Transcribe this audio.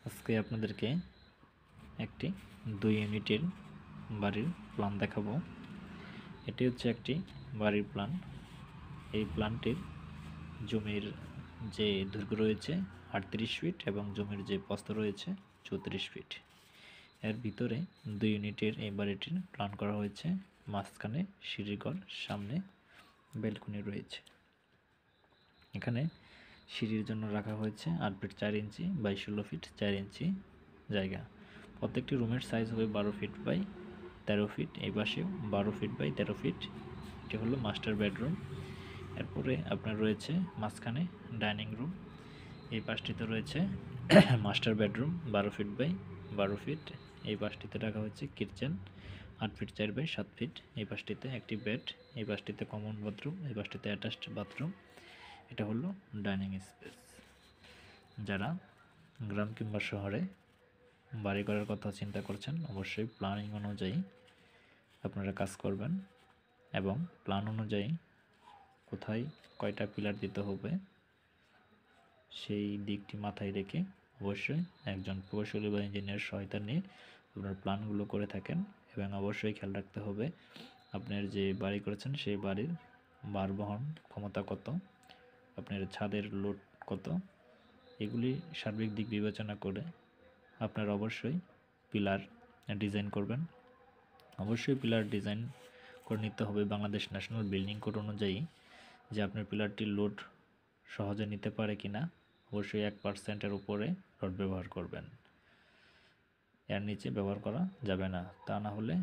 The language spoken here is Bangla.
আজকে আপনাদেরকে একটি 2 ইউনিটের বাড়ির প্ল্যান দেখাবো। এটি হচ্ছে একটি বাড়ির প্ল্যান। এই প্ল্যানটির জমির যে দৈর্ঘ্য রয়েছে 38 ফিট এবং জমির যে প্রস্থ রয়েছে 34 ফিট। এর ভিতরে 2 ইউনিটের এই বাড়িটির প্ল্যান করা হয়েছে। মাঝখানে সিঁড়িঘর, সামনে ব্যালকনি রয়েছে। এখানে সিঁড়ির জন্য রাখা হয়েছে 8 ফিট 4 ইঞ্চি বাই 16 ফিট 4 ইঞ্চি জায়গা। প্রত্যেকটি রুমের সাইজ হবে 12 ফিট বাই 13 ফিট। এই পাশেও 12 ফিট বাই 13 ফিট। এটি হলো মাস্টার বেডরুম। এরপরে আপনার রয়েছে মাঝখানে ডাইনিং রুম। এই পাশটিতে রয়েছে master bedroom 12 feet by 12 feet. এই পাশটিতে রাখা হয়েছে কিচেন 8 ফিট 4 বাই 7 ফিট। এই পাশটিতে একটি বেড, এই পাশটিতে কমন বাথরুম, এই পাশটিতে অ্যাটাচড বাথরুম। এটা হলো ডাইনিং স্পেস। যারা গ্রাম কিংবা শহরে বাড়ি করার কথা চিন্তা করছেন, অবশ্যই প্ল্যানিং অনুযায়ী আপনারা কাজ করবেন এবং প্ল্যান অনুযায়ী কোথায় কয়টা পিলার দিতে হবে সেই দিকটি মাথায় রেখে অবশ্যই একজন প্রকৌশলী বা ইঞ্জিনিয়ার সহায়তা নিয়ে আপনার প্ল্যানগুলো করে থাকেন। এবং অবশ্যই খেয়াল রাখতে হবে আপনার যে বাড়ি করেছেন সেই বাড়ির ভার বহন ক্ষমতা কত, আপনার ছাদের লোড কত, এগুলি সার্বিক দিক বিবেচনা করে আপনারা অবশ্যই পিলার ডিজাইন করবেন। অবশ্যই পিলার ডিজাইন করে নিতে হবে বাংলাদেশ ন্যাশনাল বিল্ডিং কোড অনুযায়ী, যে আপনার পিলারটি লোড সহজে নিতে পারে কিনা। অবশ্যই 1%-এর উপরে রড ব্যবহার করবেন, এর নিচে ব্যবহার করা যাবে না। তা না হলে